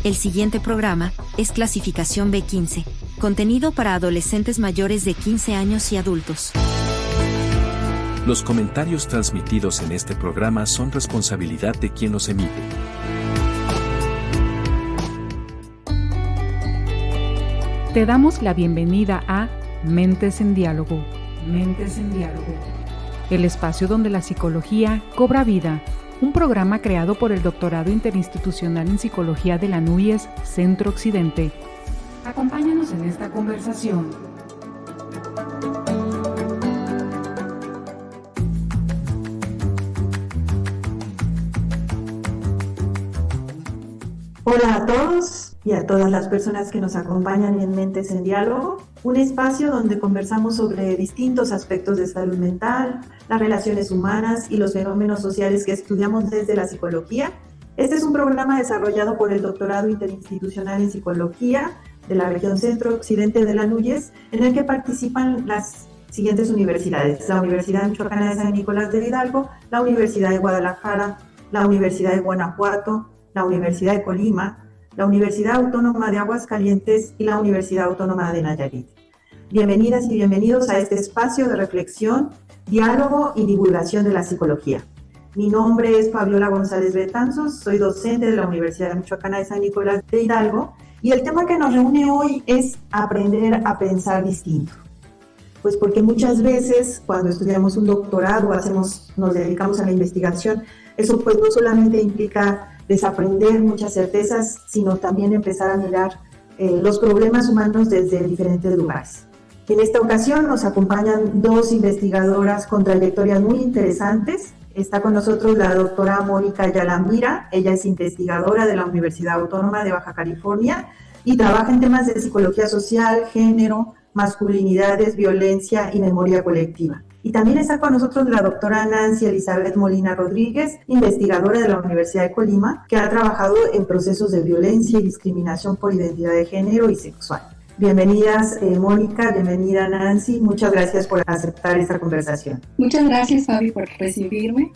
El siguiente programa es clasificación B15, contenido para adolescentes mayores de 15 años y adultos. Los comentarios transmitidos en este programa son responsabilidad de quien los emite. Te damos la bienvenida a Mentes en Diálogo. Mentes en Diálogo. El espacio donde la psicología cobra vida. Un programa creado por el Doctorado Interinstitucional en Psicología de la NUYES Centro Occidente. Acompáñanos en esta conversación. Hola a todos y a todas las personas que nos acompañan en Mentes en Diálogo, un espacio donde conversamos sobre distintos aspectos de salud mental, las relaciones humanas y los fenómenos sociales que estudiamos desde la psicología. Este es un programa desarrollado por el Doctorado Interinstitucional en Psicología de la región Centro-Occidente de la NUYES, en el que participan las siguientes universidades: la Universidad Michoacana de San Nicolás de Hidalgo, la Universidad de Guadalajara, la Universidad de Guanajuato, la Universidad de Colima, la Universidad Autónoma de Aguascalientes y la Universidad Autónoma de Nayarit. Bienvenidas y bienvenidos a este espacio de reflexión, diálogo y divulgación de la psicología. Mi nombre es Fabiola González Betanzos, soy docente de la Universidad Michoacana de San Nicolás de Hidalgo y el tema que nos reúne hoy es aprender a pensar distinto. Pues porque muchas veces cuando estudiamos un doctorado, nos dedicamos a la investigación, eso pues no solamente implica desaprender muchas certezas, sino también empezar a mirar los problemas humanos desde diferentes lugares. En esta ocasión nos acompañan dos investigadoras con trayectorias muy interesantes. Está con nosotros la doctora Mónica Yalamira, ella es investigadora de la Universidad Autónoma de Baja California y trabaja en temas de psicología social, género, masculinidades, violencia y memoria colectiva. Y también está con nosotros la doctora Nancy Elizabeth Molina Rodríguez, investigadora de la Universidad de Colima, que ha trabajado en procesos de violencia y discriminación por identidad de género y sexual. Bienvenidas, Mónica, bienvenida, Nancy. Muchas gracias por aceptar esta conversación. Muchas gracias, Fabi, por recibirme.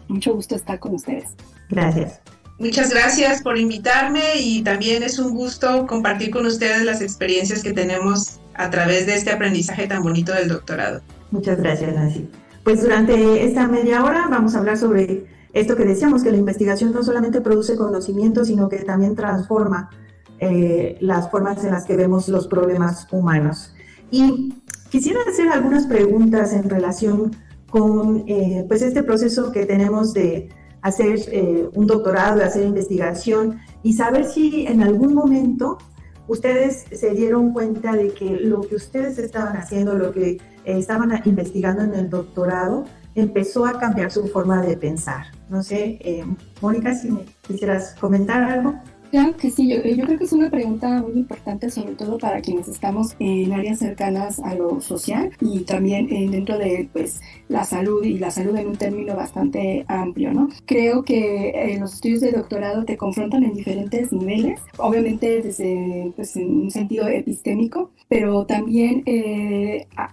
Mucho gusto estar con ustedes. Gracias. Muchas gracias por invitarme y también es un gusto compartir con ustedes las experiencias que tenemos a través de este aprendizaje tan bonito del doctorado. Muchas gracias, Nancy. Pues durante esta media hora vamos a hablar sobre esto que decíamos, que la investigación no solamente produce conocimiento, sino que también transforma las formas en las que vemos los problemas humanos. Y quisiera hacer algunas preguntas en relación con pues este proceso que tenemos de hacer un doctorado, de hacer investigación y saber si en algún momento ustedes se dieron cuenta de que lo que ustedes estaban haciendo, lo que estaban investigando en el doctorado, empezó a cambiar su forma de pensar. No sé, Mónica, si me quisieras comentar algo. Claro que sí, yo creo que es una pregunta muy importante, sobre todo para quienes estamos en áreas cercanas a lo social y también dentro de pues, la salud, y la salud en un término bastante amplio, ¿no? Creo que los estudios de doctorado te confrontan en diferentes niveles, obviamente desde pues, en un sentido epistémico, pero también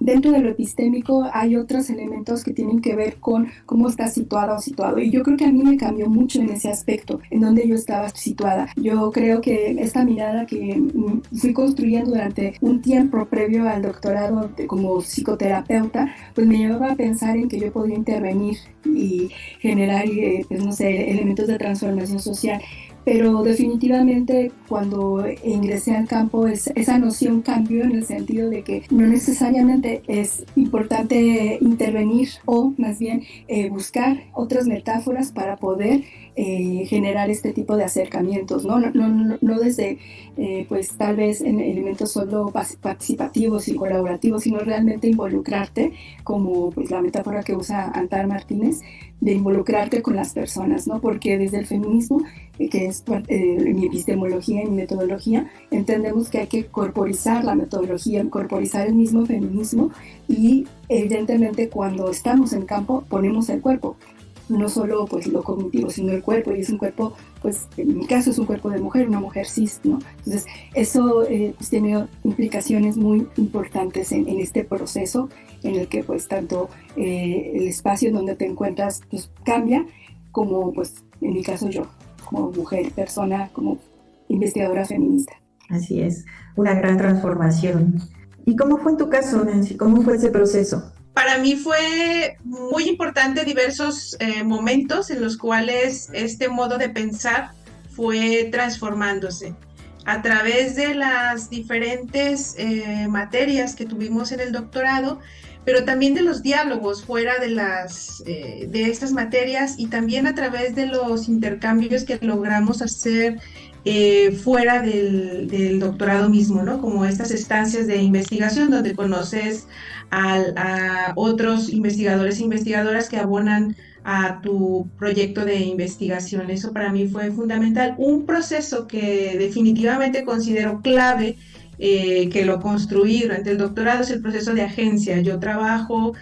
dentro de lo epistémico hay otros elementos que tienen que ver con cómo estás situada o situado, y yo creo que a mí me cambió mucho en ese aspecto, en donde yo estaba situada. Yo creo que esta mirada que fui construyendo durante un tiempo previo al doctorado como psicoterapeuta, pues me llevaba a pensar en que yo podía intervenir y generar, pues no sé, elementos de transformación social. Pero definitivamente cuando ingresé al campo esa noción cambió en el sentido de que no necesariamente es importante intervenir o más bien buscar otras metáforas para poder generar este tipo de acercamientos, ¿no? No desde pues tal vez en elementos solo participativos y colaborativos, sino realmente involucrarte, como pues la metáfora que usa Antar Martínez, de involucrarte con las personas, ¿no? Porque desde el feminismo, que es mi epistemología y mi metodología, entendemos que hay que corporizar la metodología, corporizar el mismo feminismo, y evidentemente cuando estamos en campo ponemos el cuerpo, no solo pues lo cognitivo, sino el cuerpo, y es un cuerpo, pues en mi caso es un cuerpo de mujer, una mujer cis, ¿no? Entonces eso pues, tiene implicaciones muy importantes en este proceso en el que pues tanto el espacio en donde te encuentras pues cambia, como pues en mi caso yo, como mujer, persona, como investigadora feminista. Así es, una gran transformación. ¿Y cómo fue en tu caso, Nancy? ¿Cómo fue ese proceso? Para mí fue muy importante diversos momentos en los cuales este modo de pensar fue transformándose. A través de las diferentes materias que tuvimos en el doctorado, pero también de los diálogos fuera de estas materias y también a través de los intercambios que logramos hacer fuera del doctorado mismo, ¿no? Como estas estancias de investigación donde conoces a otros investigadores e investigadoras que abonan a tu proyecto de investigación. Eso para mí fue fundamental. Un proceso que definitivamente considero clave, que lo construí durante el doctorado, es el proceso de agencia. Yo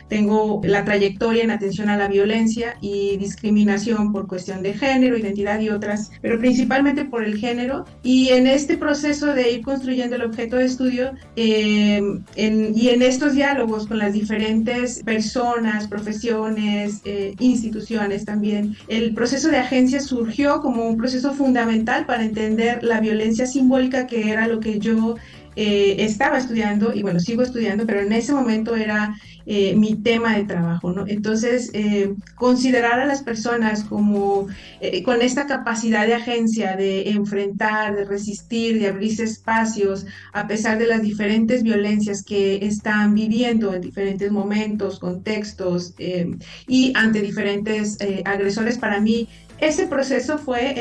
tengo la trayectoria en atención a la violencia y discriminación por cuestión de género, identidad y otras, pero principalmente por el género. Y en este proceso de ir construyendo el objeto de estudio y en estos diálogos con las diferentes personas, profesiones, instituciones también, el proceso de agencia surgió como un proceso fundamental para entender la violencia simbólica, que era lo que yo estaba estudiando y bueno, sigo estudiando, pero en ese momento era mi tema de trabajo, ¿no? Entonces, considerar a las personas como con esta capacidad de agencia, de enfrentar, de resistir, de abrirse espacios, a pesar de las diferentes violencias que están viviendo en diferentes momentos, contextos y ante diferentes agresores. Para mí, ese proceso fue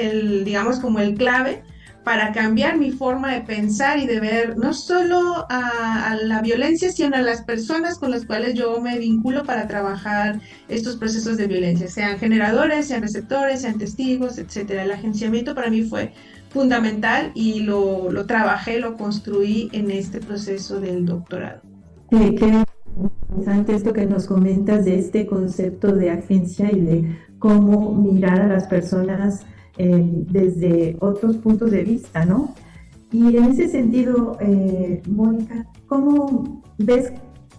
digamos, como el clave para cambiar mi forma de pensar y de ver no solo a la violencia, sino a las personas con las cuales yo me vinculo para trabajar estos procesos de violencia, sean generadores, sean receptores, sean testigos, etcétera. El agenciamiento para mí fue fundamental y lo trabajé, lo construí en este proceso del doctorado. Qué interesante esto que nos comentas de este concepto de agencia y de cómo mirar a las personas desde otros puntos de vista, ¿no? Y en ese sentido, Mónica, ¿cómo ves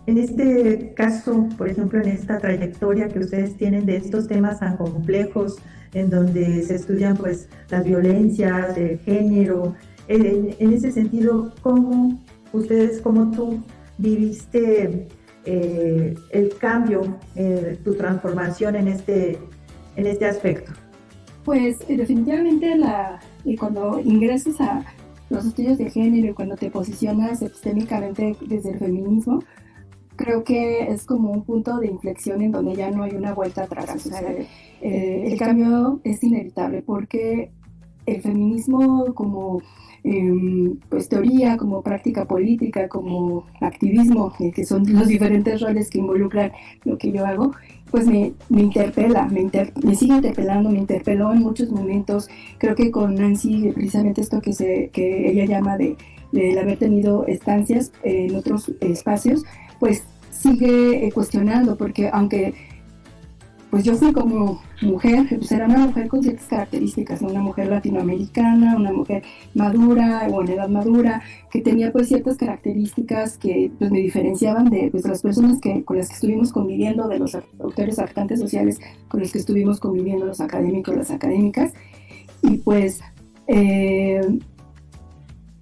en este caso, por ejemplo, en esta trayectoria que ustedes tienen de estos temas tan complejos, en donde se estudian pues las violencias de género, en ese sentido, cómo tú viviste el cambio, tu transformación en este aspecto? Pues definitivamente cuando ingresas a los estudios de género y cuando te posicionas epistémicamente desde el feminismo, creo que es como un punto de inflexión en donde ya no hay una vuelta atrás. O sea, el cambio es inevitable porque el feminismo como pues teoría, como práctica política, como activismo, que son los diferentes roles que involucran lo que yo hago, pues me interpela, me sigue interpelando, me interpeló en muchos momentos. Creo que con Nancy, precisamente esto que ella llama de haber tenido estancias en otros espacios, pues sigue cuestionando, porque aunque pues yo fui como mujer, pues era una mujer con ciertas características, ¿no? Una mujer latinoamericana, una mujer madura o en edad madura, que tenía pues ciertas características que pues me diferenciaban de pues, las personas con las que estuvimos conviviendo, de los autores actantes sociales con los que estuvimos conviviendo, los académicos, las académicas. Y pues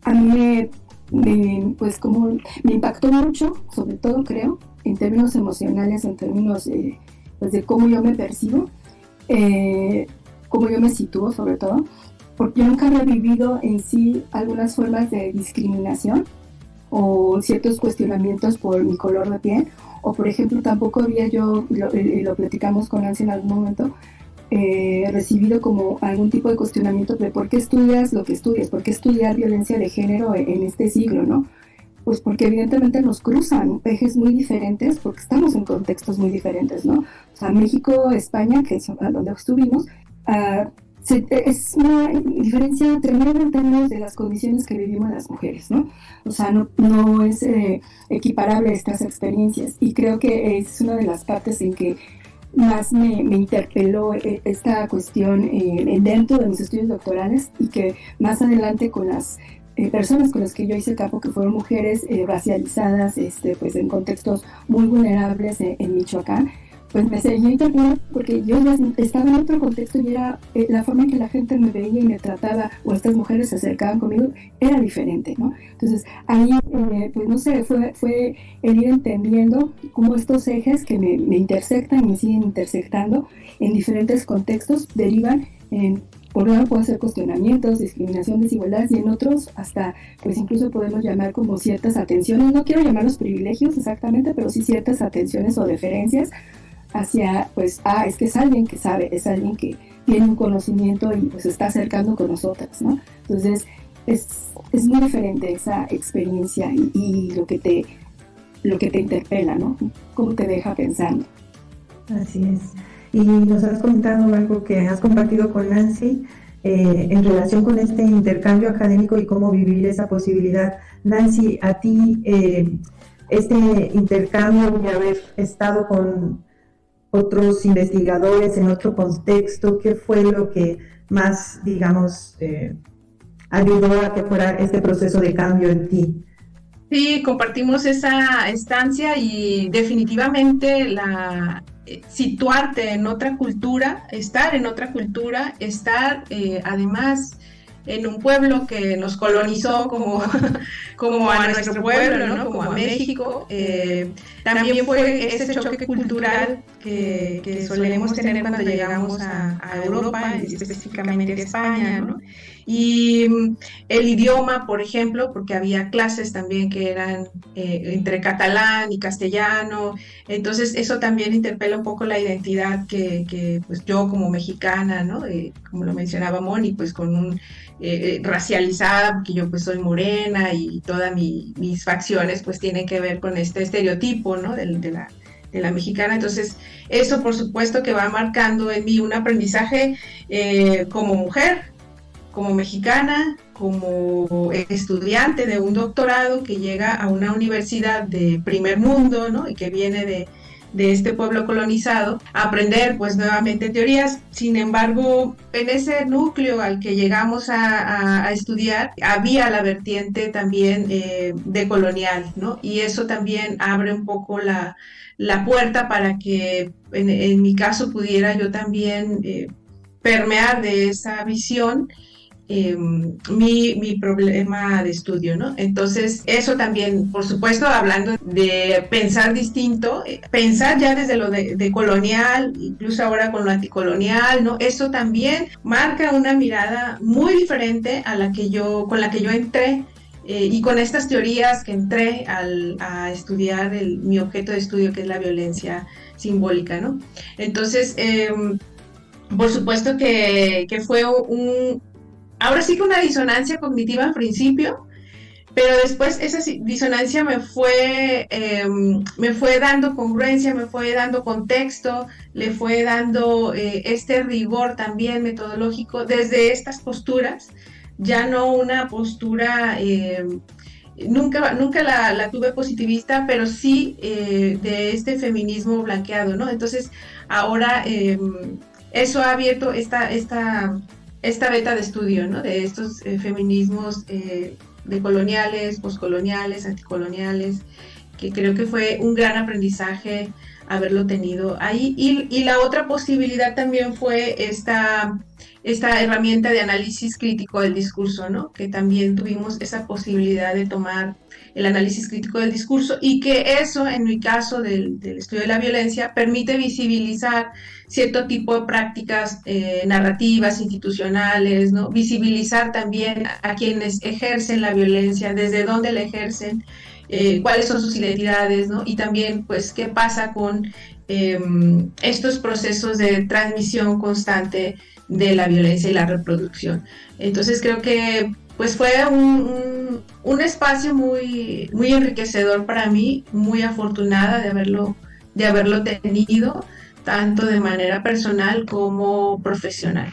a mí pues como me impactó mucho, sobre todo creo, en términos emocionales, en términos pues de cómo yo me percibo, cómo yo me sitúo sobre todo, porque yo nunca había vivido en sí algunas formas de discriminación o ciertos cuestionamientos por mi color de piel, o por ejemplo tampoco había yo, lo platicamos con Nancy en algún momento, recibido como algún tipo de cuestionamiento de por qué estudias lo que estudias, por qué estudiar violencia de género en este siglo, ¿no? Pues porque evidentemente nos cruzan ejes muy diferentes, porque estamos en contextos muy diferentes, ¿no? O sea, México, España, que es donde estuvimos, es una diferencia tremenda en términos de las condiciones que vivimos las mujeres, ¿no? O sea, no es equiparable estas experiencias, y creo que es una de las partes en que más me interpeló esta cuestión dentro de mis estudios doctorales, y que más adelante con las personas con las que yo hice campo, que fueron mujeres racializadas, pues en contextos muy vulnerables en Michoacán, pues me seguía interpelando porque yo ya estaba en otro contexto y era la forma en que la gente me veía y me trataba, o estas mujeres se acercaban conmigo, era diferente, ¿no? Entonces ahí, pues no sé, fue el ir entendiendo cómo estos ejes que me intersectan y me siguen intersectando en diferentes contextos derivan en, por un lado puede ser cuestionamientos, discriminación, desigualdad, y en otros hasta, pues incluso podemos llamar como ciertas atenciones, no quiero llamarlos privilegios exactamente, pero sí ciertas atenciones o deferencias hacia, pues, es que es alguien que sabe, es alguien que tiene un conocimiento y pues se está acercando con nosotras, ¿no? Entonces, es muy diferente esa experiencia y lo que te interpela, ¿no? Cómo te deja pensando. Así es. Y nos has comentado algo que has compartido con Nancy en relación con este intercambio académico y cómo vivir esa posibilidad. Nancy, a ti este intercambio de haber estado con otros investigadores en otro contexto, ¿qué fue lo que más, digamos, ayudó a que fuera este proceso de cambio en ti? Sí, compartimos esa estancia y definitivamente situarte en otra cultura, estar además en un pueblo que nos colonizó como a nuestro pueblo, ¿no? Como a México. También fue ese choque cultural que solemos tener cuando llegamos a Europa, específicamente a España, ¿no? Y el idioma, por ejemplo, porque había clases también que eran entre catalán y castellano, entonces eso también interpela un poco la identidad que pues yo como mexicana, ¿no? Como lo mencionaba Moni, pues con un racializada, porque yo pues soy morena y todas mis facciones pues tienen que ver con este estereotipo, ¿no? de la mexicana. Entonces eso por supuesto que va marcando en mí un aprendizaje como mujer, como mexicana, como estudiante de un doctorado que llega a una universidad de primer mundo, ¿no? Y que viene de este pueblo colonizado, a aprender pues nuevamente teorías. Sin embargo, en ese núcleo al que llegamos a estudiar, había la vertiente también de colonial, ¿no? Y eso también abre un poco la puerta para que en mi caso pudiera yo también permear de esa visión mi problema de estudio, ¿no? Entonces, eso también, por supuesto, hablando de pensar distinto, pensar ya desde lo de colonial, incluso ahora con lo anticolonial, ¿no? Eso también marca una mirada muy diferente a con la que yo entré, y con estas teorías que entré a estudiar mi objeto de estudio, que es la violencia simbólica, ¿no? Entonces, por supuesto que fue ahora sí que una disonancia cognitiva al principio, pero después esa disonancia me fue dando congruencia, me fue dando contexto, le fue dando este rigor también metodológico desde estas posturas, ya no una postura, nunca la tuve positivista, pero sí de este feminismo blanqueado, ¿no? Entonces ahora eso ha abierto esta beta de estudio, ¿no? De estos feminismos decoloniales, poscoloniales, anticoloniales, que creo que fue un gran aprendizaje haberlo tenido ahí. Y la otra posibilidad también fue esta herramienta de análisis crítico del discurso, ¿no? Que también tuvimos esa posibilidad de tomar el análisis crítico del discurso, y que eso, en mi caso del estudio de la violencia, permite visibilizar cierto tipo de prácticas narrativas, institucionales, ¿no? Visibilizar también a quienes ejercen la violencia, desde dónde la ejercen, cuáles son sus identidades, ¿no? Y también, pues, qué pasa con estos procesos de transmisión constante de la violencia y la reproducción. Entonces creo que pues fue un espacio muy, muy enriquecedor para mí, muy afortunada de haberlo tenido, tanto de manera personal como profesional.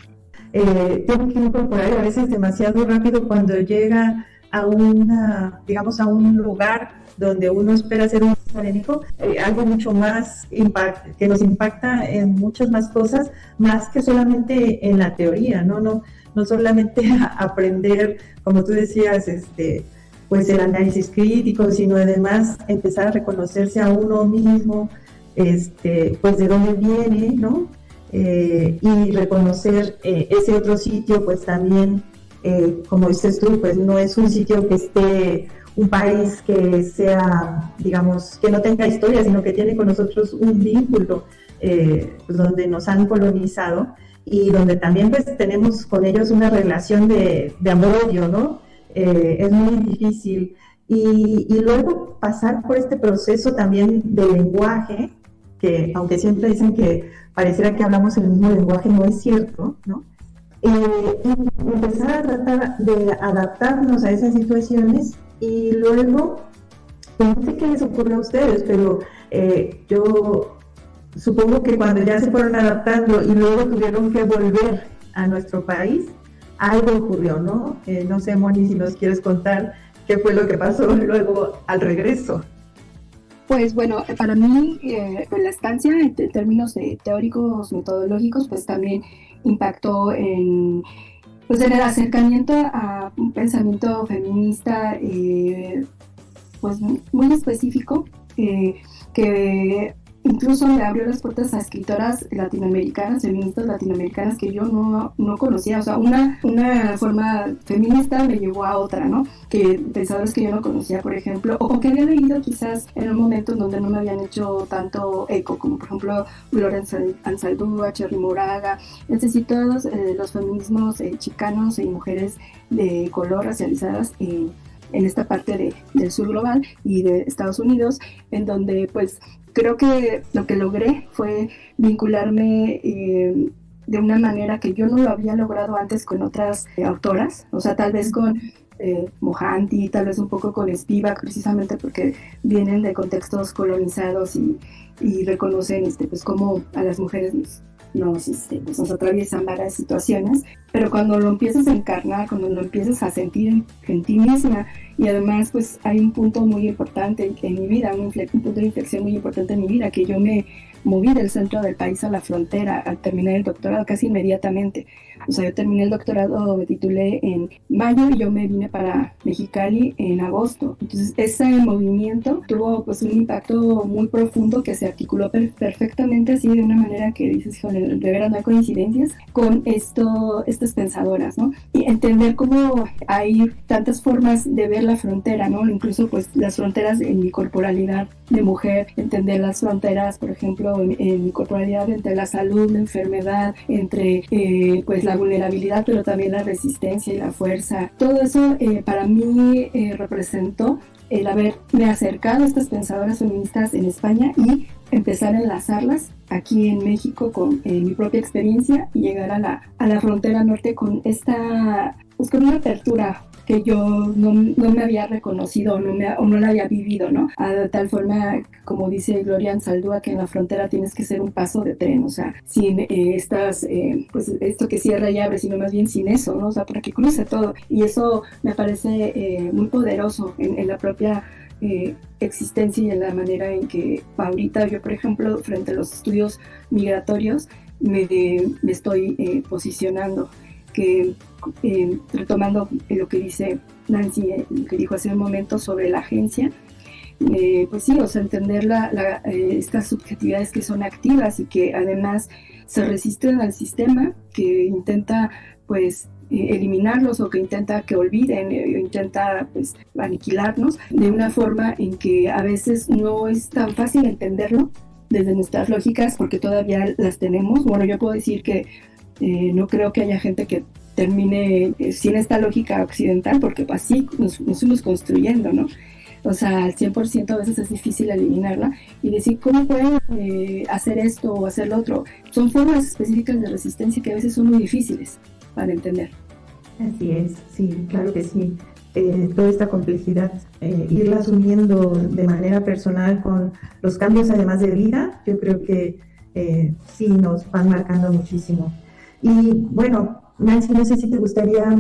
Tengo que incorporar a veces demasiado rápido cuando llega a a un lugar donde uno espera ser un académico, algo mucho más que nos impacta en muchas más cosas, más que solamente en la teoría, no solamente aprender, como tú decías, pues el análisis crítico, sino además empezar a reconocerse a uno mismo, pues de dónde viene, ¿no? Y reconocer ese otro sitio, pues también, como dices tú, pues no es un sitio que esté, un país que sea, digamos, que no tenga historia, sino que tiene con nosotros un vínculo, pues donde nos han colonizado y donde también pues tenemos con ellos una relación de amor-odio, ¿no? Es muy difícil. Y luego pasar por este proceso también de lenguaje, que aunque siempre dicen que pareciera que hablamos el mismo lenguaje, no es cierto, ¿no? Y empezar a tratar de adaptarnos a esas situaciones y luego, no sé qué les ocurre a ustedes, pero yo supongo que cuando ya se fueron adaptando y luego tuvieron que volver a nuestro país, algo ocurrió, ¿no? No sé, Moni, si nos quieres contar qué fue lo que pasó luego al regreso. Pues bueno, para mí la estancia en términos teóricos, metodológicos, pues también impactó en el acercamiento a un pensamiento feminista pues muy específico que incluso me abrió las puertas a escritoras latinoamericanas, feministas latinoamericanas que yo no conocía. O sea, una forma feminista me llevó a otra, ¿no? Que pensadores que yo no conocía, por ejemplo, o que había leído quizás en un momento en donde no me habían hecho tanto eco, como por ejemplo Gloria Anzaldúa, Cherry Moraga, es decir, todos los feminismos chicanos y mujeres de color racializadas en esta parte del sur global y de Estados Unidos, en donde pues creo que lo que logré fue vincularme de una manera que yo no lo había logrado antes con otras autoras, o sea, tal vez con Mohanty, tal vez un poco con Spivak, precisamente porque vienen de contextos colonizados y reconocen pues cómo a las mujeres nos atraviesan varias situaciones, pero cuando lo empiezas a encarnar, cuando lo empiezas a sentir en ti misma, y además pues hay un punto muy importante en mi vida, un punto de inflexión muy importante en mi vida, que yo me moví del centro del país a la frontera al terminar el doctorado casi inmediatamente. O sea, yo terminé el doctorado, me titulé en mayo y yo me vine para Mexicali en agosto. Entonces, ese movimiento tuvo pues un impacto muy profundo que se articuló perfectamente así de una manera que dices, híjole, de veras no hay coincidencias con estas pensadoras, ¿no? Y entender cómo hay tantas formas de ver la frontera, ¿no? Incluso pues las fronteras en mi corporalidad de mujer, entender las fronteras, por ejemplo, en mi corporalidad entre la salud, la enfermedad, entre pues la vulnerabilidad, pero también la resistencia y la fuerza. Todo eso para mí representó el haberme acercado a estas pensadoras feministas en España y empezar a enlazarlas aquí en México con mi propia experiencia y llegar a la frontera norte con con una apertura que yo no me había reconocido o no la había vivido, ¿no? De tal forma, como dice Gloria Anzaldúa, que en la frontera tienes que ser un paso de tren, o sea, sin pues esto que cierra y abre, sino más bien sin eso, ¿no? O sea, para que cruce todo. Y eso me parece muy poderoso en la propia existencia y en la manera en que ahorita yo, por ejemplo, frente a los estudios migratorios, me estoy posicionando, que retomando lo que dice Nancy, que dijo hace un momento sobre la agencia, pues sí, o sea, entender estas subjetividades que son activas y que además se resisten al sistema que intenta pues eliminarlos o que intenta que olviden, intenta pues aniquilarnos de una forma en que a veces no es tan fácil entenderlo desde nuestras lógicas porque todavía las tenemos. Bueno, yo puedo decir que no creo que haya gente que termine sin esta lógica occidental, porque así nos fuimos construyendo, ¿no? O sea, al 100% a veces es difícil eliminarla y decir, ¿cómo pueden hacer esto o hacer lo otro? Son formas específicas de resistencia que a veces son muy difíciles para entender. Así es, sí, claro que sí. Toda esta complejidad, irla asumiendo de manera personal con los cambios además de vida, yo creo que sí nos van marcando muchísimo. Y bueno, Nancy, no sé si te gustaría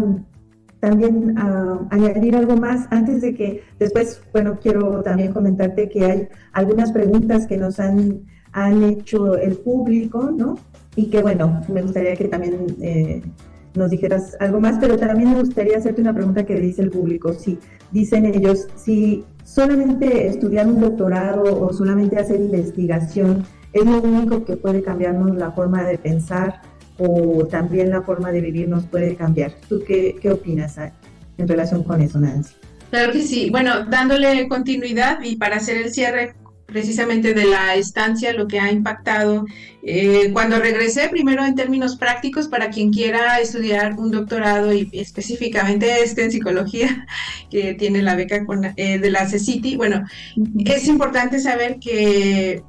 también añadir algo más antes de que después, bueno, quiero también comentarte que hay algunas preguntas que nos han hecho el público, ¿no? Y que bueno, me gustaría que también nos dijeras algo más, pero también me gustaría hacerte una pregunta que dice el público. Si dicen ellos, si solamente estudiar un doctorado o solamente hacer investigación es lo único que puede cambiarnos la forma de pensar, o también la forma de vivir nos puede cambiar. ¿Tú qué opinas en relación con eso, Nancy? Claro que sí. Bueno, dándole continuidad y para hacer el cierre precisamente de la estancia, lo que ha impactado, cuando regresé, primero en términos prácticos, para quien quiera estudiar un doctorado y específicamente en psicología, que tiene la beca de la CECITI, bueno, es importante saber que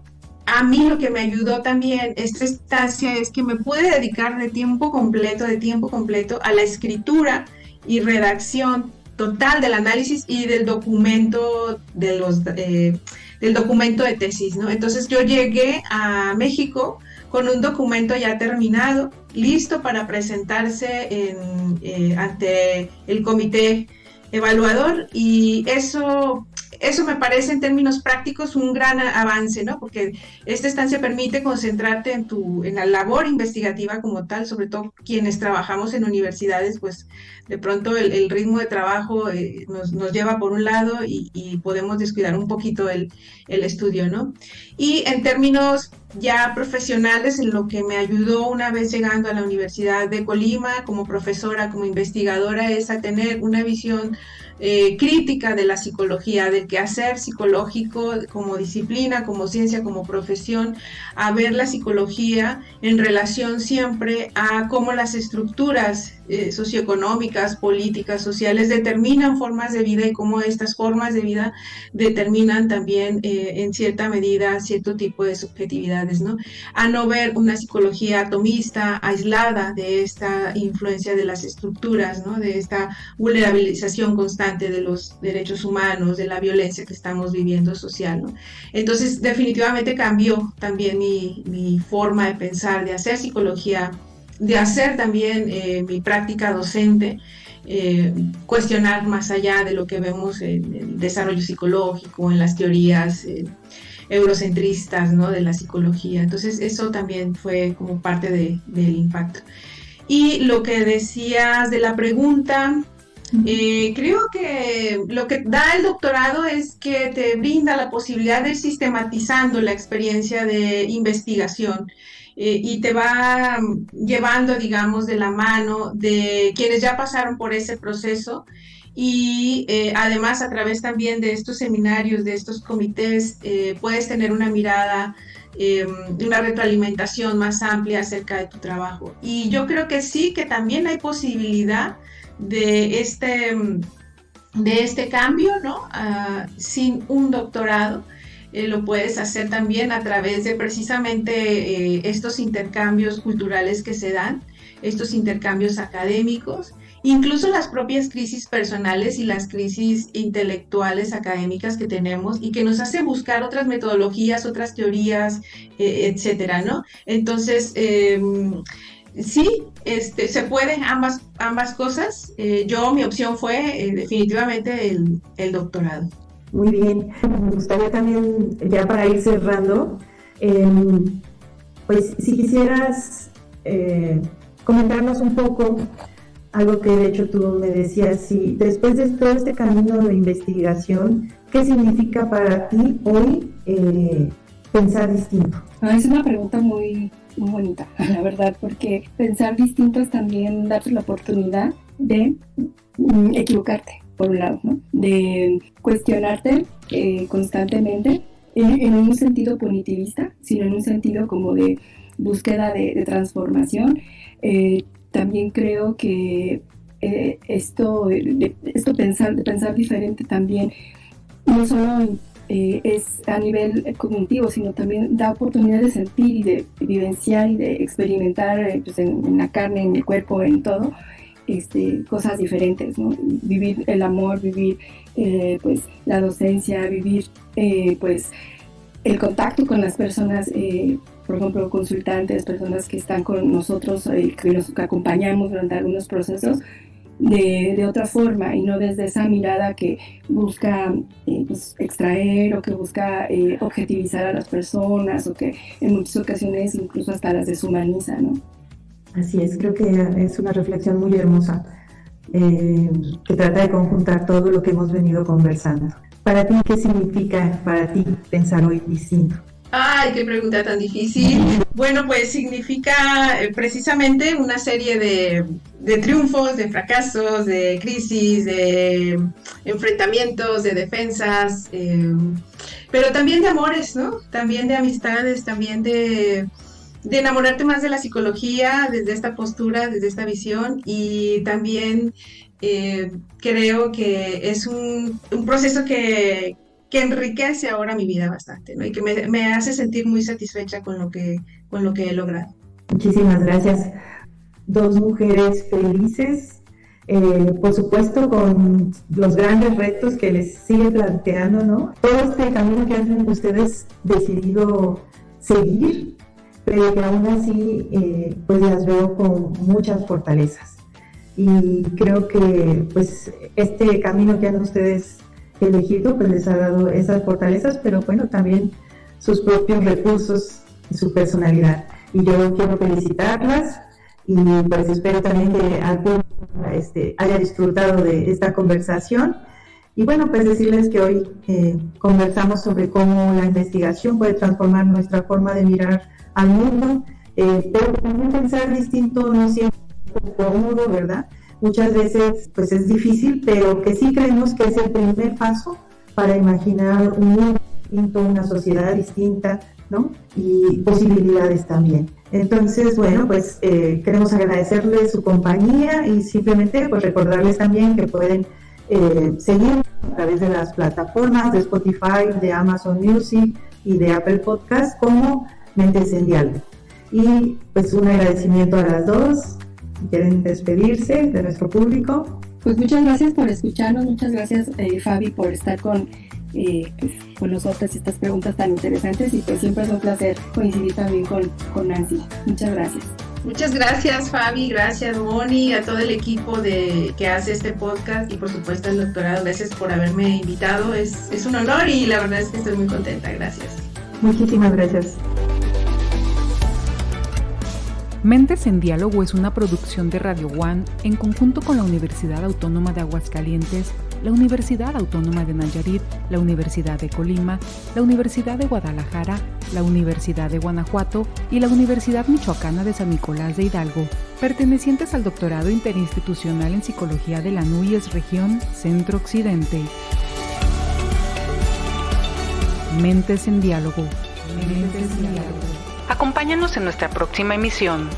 a mí lo que me ayudó también esta estancia es que me pude dedicar de tiempo completo a la escritura y redacción total del análisis y del documento del documento de tesis, ¿no? Entonces yo llegué a México con un documento ya terminado, listo para presentarse ante el comité evaluador, y eso me parece en términos prácticos un gran avance, ¿no? Porque esta estancia permite concentrarte en la labor investigativa como tal, sobre todo quienes trabajamos en universidades, pues de pronto el ritmo de trabajo nos lleva por un lado y podemos descuidar un poquito el estudio, ¿no? Y en términos ya profesionales, en lo que me ayudó una vez llegando a la Universidad de Colima como profesora, como investigadora, es a tener una visión crítica de la psicología, del quehacer psicológico como disciplina, como ciencia, como profesión, a ver la psicología en relación siempre a cómo las estructuras socioeconómicas, políticas, sociales determinan formas de vida y cómo estas formas de vida determinan también en cierta medida cierto tipo de subjetividades, ¿no? A no ver una psicología atomista, aislada de esta influencia de las estructuras, ¿no? De esta vulnerabilización constante de los derechos humanos, de la violencia que estamos viviendo social, ¿no? Entonces definitivamente cambió también mi forma de pensar, de hacer psicología, de hacer también mi práctica docente, cuestionar más allá de lo que vemos en el desarrollo psicológico, en las teorías eurocentristas, ¿no? De la psicología. Entonces eso también fue como parte del impacto. Y lo que decías de la pregunta, creo que lo que da el doctorado es que te brinda la posibilidad de ir sistematizando la experiencia de investigación. Y te va llevando, digamos, de la mano de quienes ya pasaron por ese proceso, y además a través también de estos seminarios, de estos comités, puedes tener una mirada, una retroalimentación más amplia acerca de tu trabajo. Y yo creo que sí, que también hay posibilidad de este cambio, ¿no? Sin un doctorado. Lo puedes hacer también a través de precisamente estos intercambios culturales que se dan, estos intercambios académicos, incluso las propias crisis personales y las crisis intelectuales académicas que tenemos y que nos hacen buscar otras metodologías, otras teorías, etcétera, ¿no? Entonces, sí, se pueden ambas cosas. Mi opción fue definitivamente el doctorado. Muy bien, me gustaría también, ya para ir cerrando, pues si quisieras comentarnos un poco algo que de hecho tú me decías, si después de todo este camino de investigación, ¿qué significa para ti hoy pensar distinto? Es una pregunta muy, muy bonita, la verdad, porque pensar distinto es también darte la oportunidad de equivocarte, por un lado, ¿no? De cuestionarte constantemente, en un sentido punitivista, sino en un sentido como de búsqueda de transformación. También creo que pensar diferente también no solo es a nivel cognitivo, sino también da oportunidad de sentir y de vivenciar y de experimentar pues en la carne, en el cuerpo, en todo, cosas diferentes, ¿no? Vivir el amor, vivir pues la docencia, vivir pues el contacto con las personas, por ejemplo, consultantes, personas que están con nosotros, que nos acompañamos durante algunos procesos, de otra forma y no desde esa mirada que busca pues, extraer o que busca objetivizar a las personas o que en muchas ocasiones incluso hasta las deshumaniza, ¿no? Así es, creo que es una reflexión muy hermosa que trata de conjuntar todo lo que hemos venido conversando. Para ti, ¿qué significa para ti pensar hoy distinto? Ay, qué pregunta tan difícil. Bueno, pues significa precisamente una serie de triunfos, de fracasos, de crisis, de enfrentamientos, de defensas, pero también de amores, ¿no? También de amistades, también de enamorarte más de la psicología desde esta postura, desde esta visión, y también creo que es un proceso que enriquece ahora mi vida bastante, ¿no? Y que me hace sentir muy satisfecha con lo que he logrado. Muchísimas gracias. Dos mujeres felices, por supuesto con los grandes retos que les sigue planteando, ¿no? Todo este camino que han ustedes decidido seguir, pero que aún así pues las veo con muchas fortalezas. Y creo que pues este camino que han ustedes elegido pues les ha dado esas fortalezas, pero bueno, también sus propios recursos y su personalidad. Y yo quiero felicitarlas y pues espero también que alguien haya disfrutado de esta conversación. Y bueno, pues decirles que hoy conversamos sobre cómo la investigación puede transformar nuestra forma de mirar al mundo, pero también pensar distinto no siempre es cómodo, ¿verdad? Muchas veces pues es difícil, pero que sí creemos que es el primer paso para imaginar un mundo distinto, una sociedad distinta, ¿no? Y posibilidades también. Entonces, bueno, pues queremos agradecerles su compañía y simplemente pues recordarles también que pueden seguir a través de las plataformas de Spotify, de Amazon Music y de Apple Podcast como Mentes en Diálogo. Y pues un agradecimiento a las dos. ¿Quieren despedirse de nuestro público? Pues muchas gracias por escucharnos, muchas gracias Fabi por estar con nosotros estas preguntas tan interesantes, y pues siempre es un placer coincidir también con Nancy. Muchas gracias. Muchas gracias Fabi, gracias Moni, a todo el equipo que hace este podcast y por supuesto al doctorado. Gracias por haberme invitado, es un honor y la verdad es que estoy muy contenta. Gracias. Muchísimas gracias. Mentes en Diálogo es una producción de Radio One en conjunto con la Universidad Autónoma de Aguascalientes, la Universidad Autónoma de Nayarit, la Universidad de Colima, la Universidad de Guadalajara, la Universidad de Guanajuato y la Universidad Michoacana de San Nicolás de Hidalgo, pertenecientes al Doctorado Interinstitucional en Psicología de la NUYES Región Centro Occidente. Mentes en Diálogo. Mentes en Diálogo. Acompáñanos en nuestra próxima emisión.